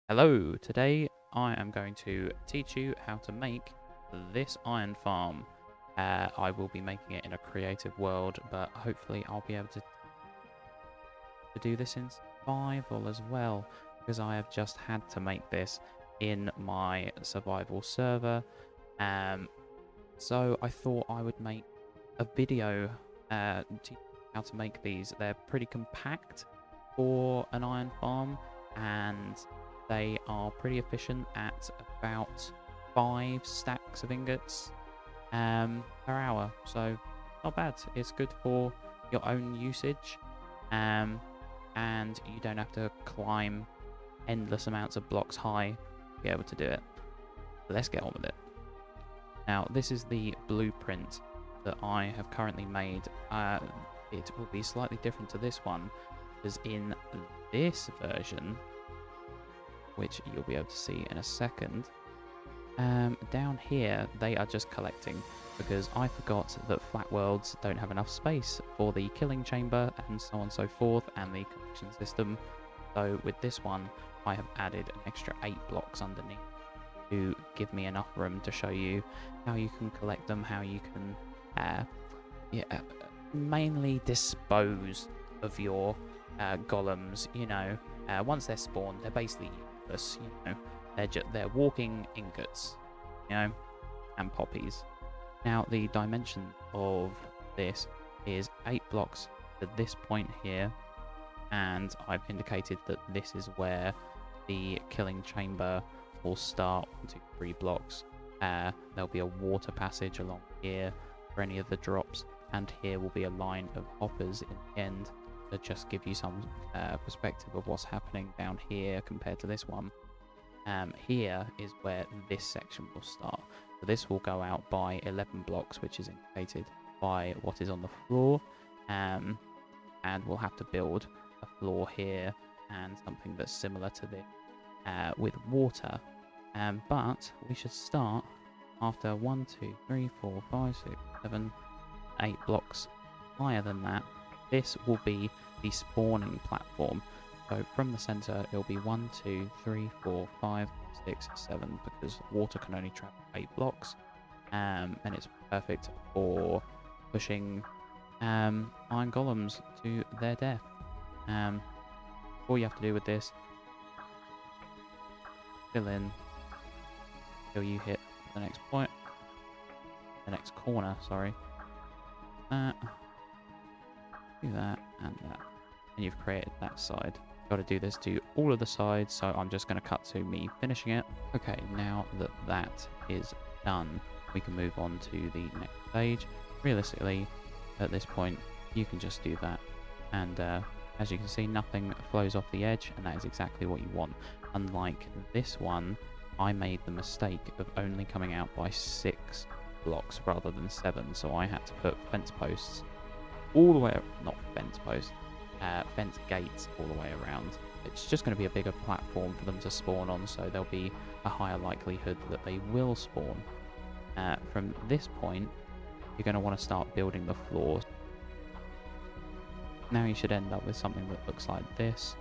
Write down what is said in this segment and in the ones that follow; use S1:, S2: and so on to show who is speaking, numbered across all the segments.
S1: Hello, today I am going to teach you how to make this iron farm. I will be making it in a creative world, but hopefully I'll be able to do this in survival as well, because I have just had to make this in my survival server. Um, so I thought I would make a video teaching how to make these. They're pretty compact for an iron farm, and they are pretty efficient at about 5 stacks of ingots per hour. So not bad. It's good for your own usage, and you don't have to climb endless amounts of blocks high to be able to do it. Let's get on with it. Now, this is the blueprint that I have currently made. It will be slightly different to this one, because in this version, which you'll be able to see in a second, down here they are just collecting, because I forgot that flat worlds don't have enough space for the killing chamber and so on and so forth, and the collection system. So with this one, I have added an extra 8 blocks underneath to give me enough room to show you how you can collect them, how you can mainly dispose of your golems. Once they're spawned, they're basically useless. They're walking ingots, and poppies. Now the dimension of this is 8 blocks to this point here, and I've indicated that this is where the killing chamber will start. 1, 2, 3 blocks. There'll be a water passage along here for any of the drops, and here will be a line of hoppers in the end to just give you some perspective of what's happening down here compared to this one. Here is where this section will start. So this will go out by 11 blocks, which is indicated by what is on the floor, and we'll have to build a floor here and something that's similar to this with water. But we should start after 1, 2, 3, 4, 5, 6, 7, 8 blocks higher than that. This will be the spawning platform. So from the center, it'll be 1, 2, 3, 4, 5, 6, 7, because water can only travel 8 blocks, and it's perfect for pushing iron golems to their death. All you have to do with this, fill in until you hit the next point, the next corner, sorry. Do that and that, and you've created that side. Got to do this to all of the sides, so I'm just going to cut to me finishing it. Okay, now that that is done, we can move on to the next stage. Realistically, at this point, you can just do that, and as you can see, nothing flows off the edge, and that is exactly what you want. Unlike this one, I made the mistake of only coming out by 6 blocks rather than 7, so I had to put fence posts all the way, not fence posts, fence gates all the way around. It's just going to be a bigger platform for them to spawn on, so there'll be a higher likelihood that they will spawn. From this point, you're going to want to start building the floors. Now you should end up with something that looks like this.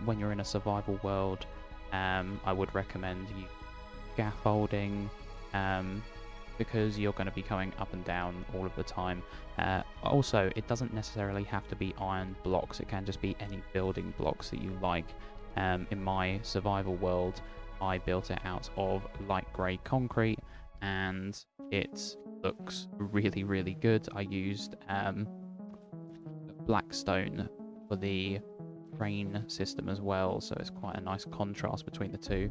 S1: When you're in a survival world, I would recommend you scaffolding, because you're going to be going up and down all of the time. Also, it doesn't necessarily have to be iron blocks, it can just be any building blocks that you like. In my survival world, I built it out of light grey concrete, and it looks really, really good. I used black stone for the rain system as well, so it's quite a nice contrast between the two.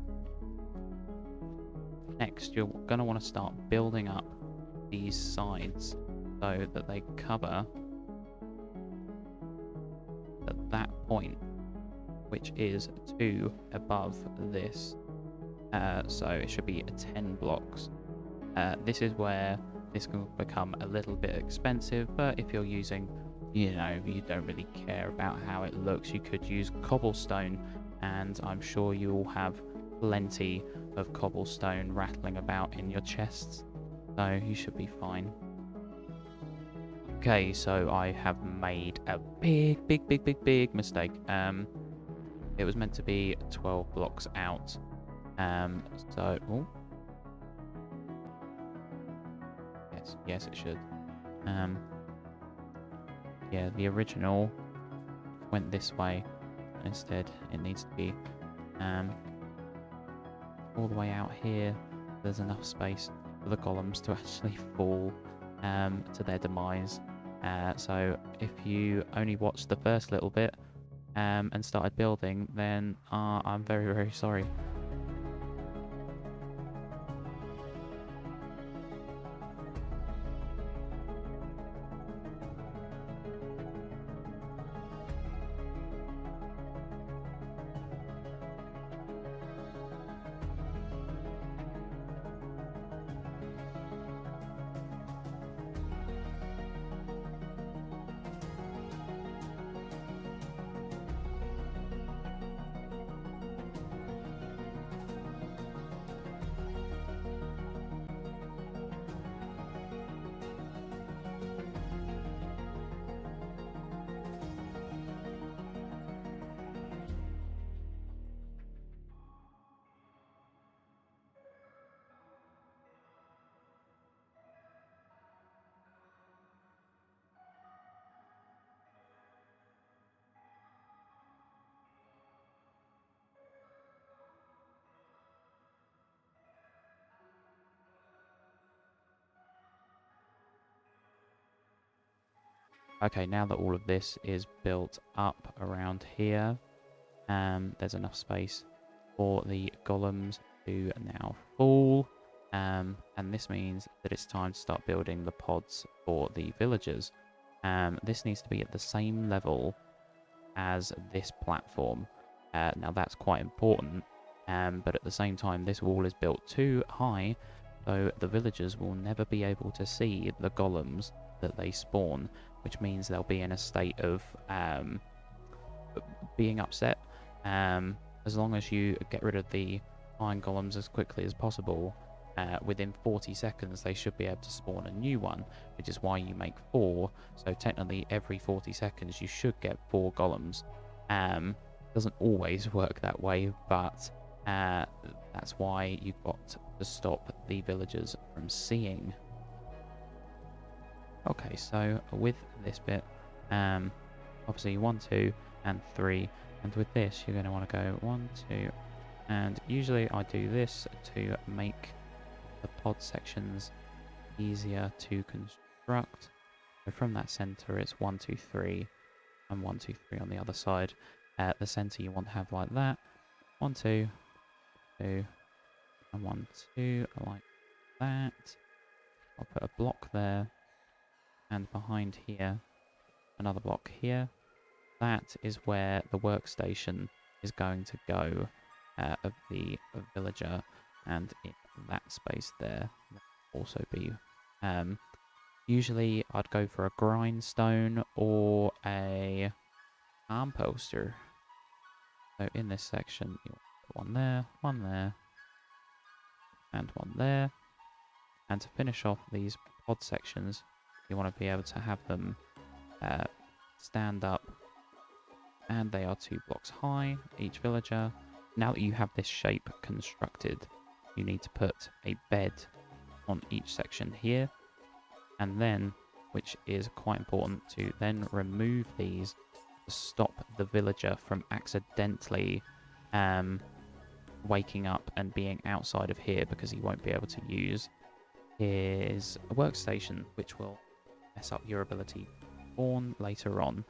S1: Next, you're going to want to start building up these sides so that they cover at that point, which is 2 above this. So it should be 10 blocks. This is where this can become a little bit expensive, but if you're using, you don't really care about how it looks, you could use cobblestone, and I'm sure you will have plenty of cobblestone rattling about in your chests, so you should be fine. Okay, so I have made a big mistake. it was meant to be 12 blocks out. So, oh, yes, it should. Yeah, the original went this way. Instead, it needs to be all the way out here. There's enough space for the golems to actually fall to their demise. So if you only watched the first little bit and started building, then I'm very, very sorry. Okay, now that all of this is built up around here, there's enough space for the golems to now fall. And this means that it's time to start building the pods for the villagers. This needs to be at the same level as this platform. Now that's quite important, but at the same time this wall is built too high, so the villagers will never be able to see the golems that they spawn, which means they'll be in a state of being upset. As long as you get rid of the iron golems as quickly as possible, within 40 seconds they should be able to spawn a new one, which is why you make 4. So technically every 40 seconds you should get 4 golems. Doesn't always work that way, but that's why you've got to stop the villagers from seeing. Okay, so with this bit, obviously 1, 2, and 3, and with this you're going to want to go 1, 2, and usually I do this to make the pod sections easier to construct. So from that center it's 1, 2, 3, and 1, 2, 3 on the other side. The center you want to have like that, 1, 2, 2, and 1, 2, like that. I'll put a block there, and behind here another block here. That is where the workstation is going to go of the villager, and in that space there will also be usually I'd go for a grindstone or a arm poster. So in this section you want one there, and one there. And to finish off these pod sections, you want to be able to have them stand up, and they are 2 blocks high, each villager. Now that you have this shape constructed, you need to put a bed on each section here, and then, which is quite important, to then remove these to stop the villager from accidentally waking up and being outside of here, because he won't be able to use his workstation, which will mess up your ability to spawn later on.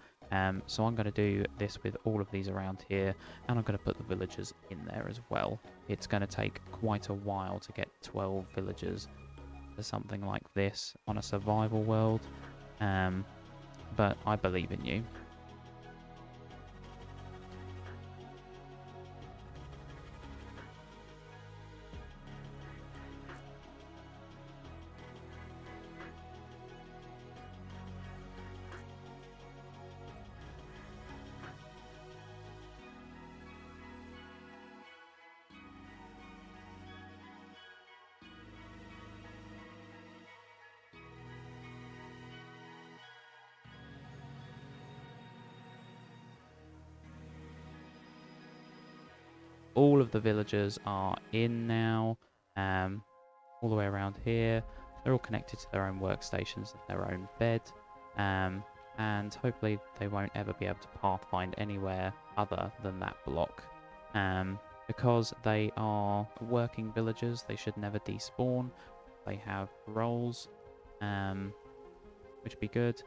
S1: So I'm going to do this with all of these around here, and I'm going to put the villagers in there as well. It's going to take quite a while to get 12 villagers to something like this on a survival world, but I believe in you. all of the villagers are in now, all the way around here. They're all connected to their own workstations and their own bed, and hopefully they won't ever be able to pathfind anywhere other than that block. Because they are working villagers, they should never despawn. They have roles, which would be good,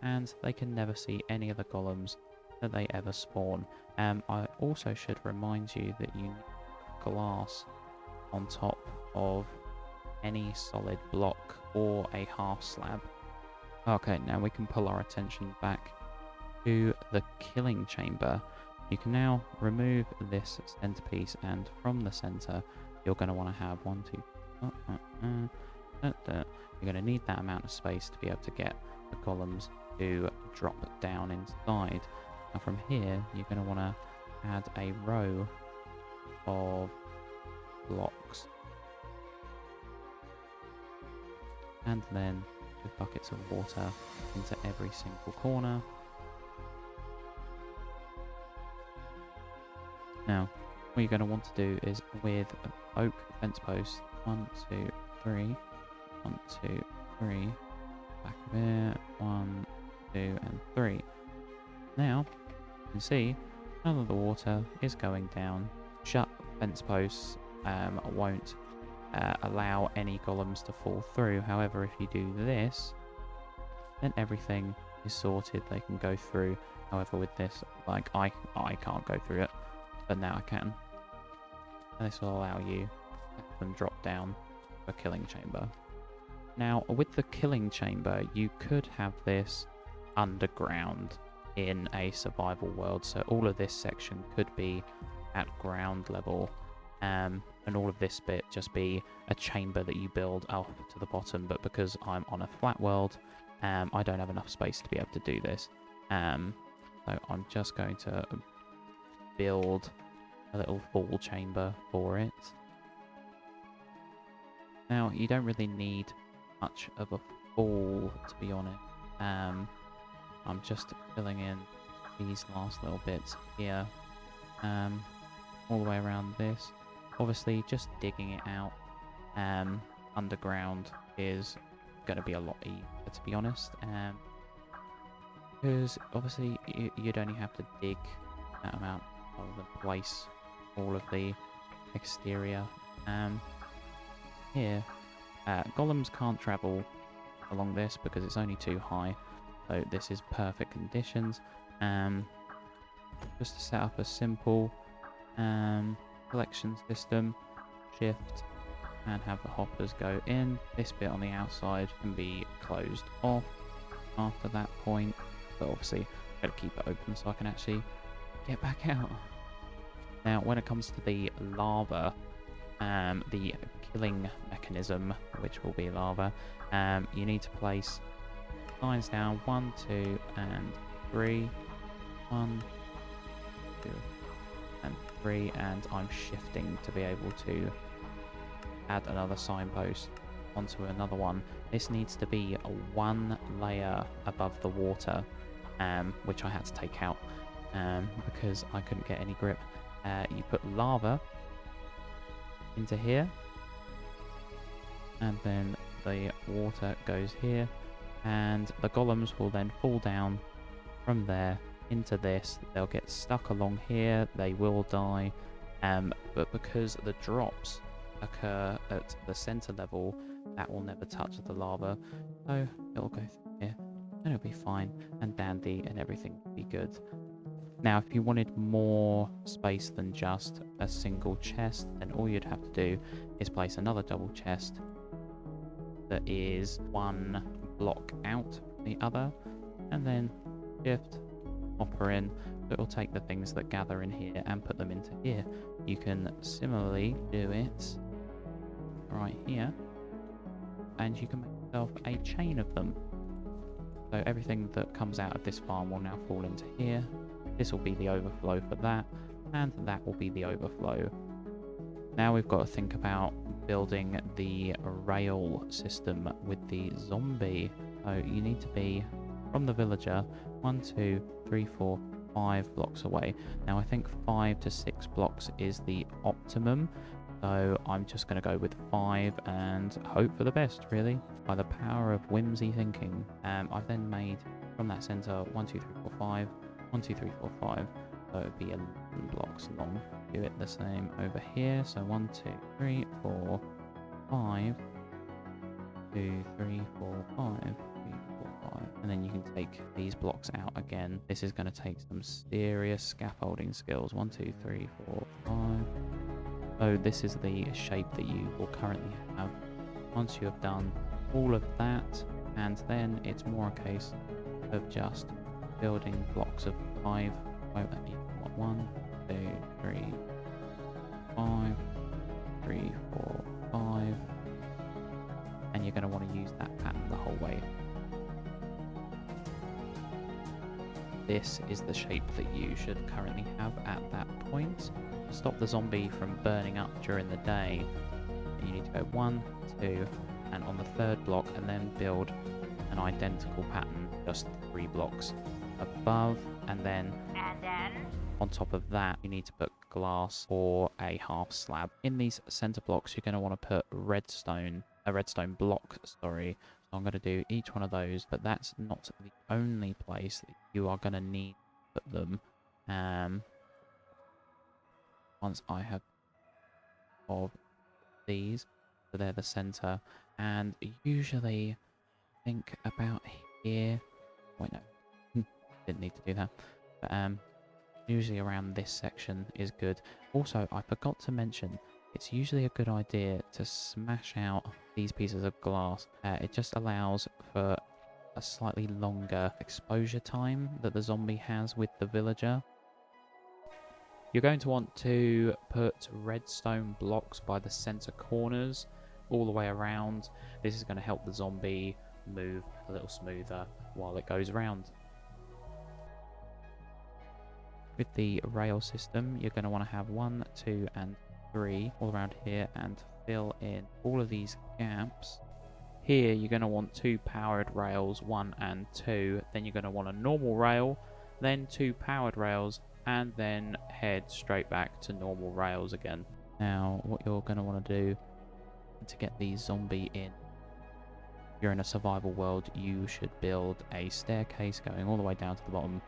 S1: and they can never see any of the golems that they ever spawn. I also should remind you that you need glass on top of any solid block or a half slab. Okay, now we can pull our attention back to the killing chamber. You can now remove this centerpiece, and from the center you're going to want to have you're going to need that amount of space to be able to get the golems to drop down inside. Now from here you're going to want to add a row of blocks, and then with buckets of water into every single corner. Now what you're going to want to do is with oak fence posts, 1, 2, 3, 1, 2, 3, back a bit, 1, 2, and 3. Now you can see none of the water is going down. Shut fence posts won't allow any golems to fall through. However, if you do this, then everything is sorted. They can go through. However, with this, like I can't go through it, but now I can. And this will allow you to have them drop down a killing chamber. Now, with the killing chamber, you could have this underground in a survival world. So all of this section could be at ground level, and all of this bit just be a chamber that you build up to the bottom. But because I'm on a flat world, I don't have enough space to be able to do this. So I'm just going to build a little fall chamber for it. Now, you don't really need much of a fall, to be honest. I'm just filling in these last little bits here, all the way around this. Obviously, just digging it out underground is going to be a lot easier, to be honest, because obviously you'd only have to dig that amount of the place, all of the exterior. Here, golems can't travel along this because it's only too high, so this is perfect conditions. Just to set up a simple collection system, shift, and have the hoppers go in. This bit on the outside can be closed off after that point, but obviously I've got to keep it open so I can actually get back out. Now, when it comes to the lava, the killing mechanism, which will be lava, you need to place lines down 1, 2, and 3. 1, 2, and 3, and I'm shifting to be able to add another signpost onto another one. This needs to be 1 layer above the water, which I had to take out because I couldn't get any grip. You put lava into here, and then the water goes here, and the golems will then fall down from there into this. They'll get stuck along here, they will die, but because the drops occur at the center level, that will never touch the lava, so it'll go through here and it'll be fine and dandy and everything will be good. Now, if you wanted more space than just a single chest, then all you'd have to do is place another double chest that is 1 block out from the other, and then shift, hopper in, so it'll take the things that gather in here and put them into here. You can similarly do it right here, and you can make yourself a chain of them. So everything that comes out of this farm will now fall into here. This will be the overflow for that, and that will be the overflow. Now we've got to think about building the rail system with the zombie. So you need to be from the villager 1, 2, 3, 4, 5 blocks away. Now I think 5 to 6 blocks is the optimum, so I'm just going to go with 5 and hope for the best, really, by the power of whimsy thinking. I've then made from that center 1 2 3 4 5, 1 2 3 4 5, so it would be 11 blocks long. Do it the same over here, so 1 2 3 4 5, 2 3 4 5, 3 4 5, and then you can take these blocks out again. This is going to take some serious scaffolding skills. 1 2 3 4 5. So this is the shape that you will currently have once you have done all of that, and then it's more a case of just building blocks of 5. 1 2 3 5, 3 4 5, and you're going to want to use that pattern the whole way. This is the shape that you should currently have at that point. To stop the zombie from burning up during the day, you need to go 1 2 and on the 3rd block, and then build an identical pattern just 3 blocks above, and then on top of that you need to put glass or a half slab. In these center blocks you're going to want to put a redstone block, sorry. So I'm going to do each one of those, but that's not the only place that you are going to need to put them. Once I have of these, so they're the center, and usually think about here. Wait, no, didn't need to do that, but usually around this section is good. Also, I forgot to mention, it's usually a good idea to smash out these pieces of glass. It just allows for a slightly longer exposure time that the zombie has with the villager. You're going to want to put redstone blocks by the center corners all the way around. This is going to help the zombie move a little smoother while it goes around. With the rail system, you're going to want to have 1 2 and 3 all around here and fill in all of these gaps. Here you're going to want 2 powered rails, 1 and 2. Then you're going to want a normal rail, then 2 powered rails, and then head straight back to normal rails again. Now what you're going to want to do to get the zombie in, if you're in a survival world, you should build a staircase going all the way down to the bottom.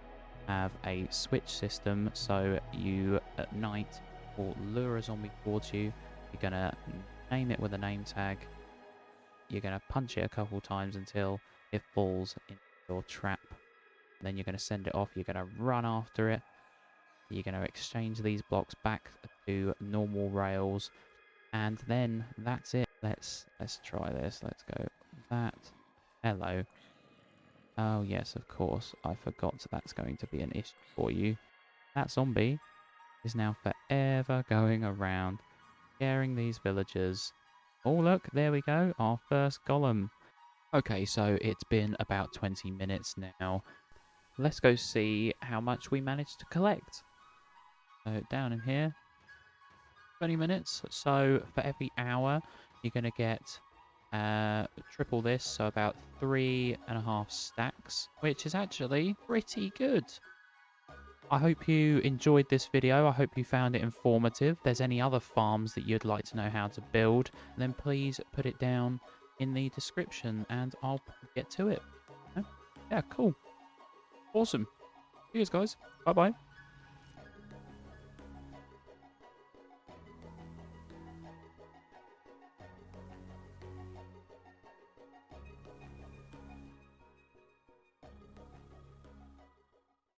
S1: Have a switch system, so you at night will lure a zombie towards you. You're going to name it with a name tag. You're going to punch it a couple times until it falls into your trap. Then you're going to send it off. You're going to run after it. You're going to exchange these blocks back to normal rails, and then that's it. Let's try this. Let's go that. Hello. Oh yes, of course. I forgot that's going to be an issue for you. That zombie is now forever going around scaring these villagers. Oh look, there we go. Our first golem. Okay, so it's been about 20 minutes now. Let's go see how much we managed to collect. So down in here, 20 minutes. So for every hour, you're going to get triple this, so about 3.5 stacks, which is actually pretty good. I hope you enjoyed this video. I hope you found it informative. If there's any other farms that you'd like to know how to build, then please put it down in the description and I'll get to it. Yeah, cool. Awesome. Cheers, guys. Bye-bye.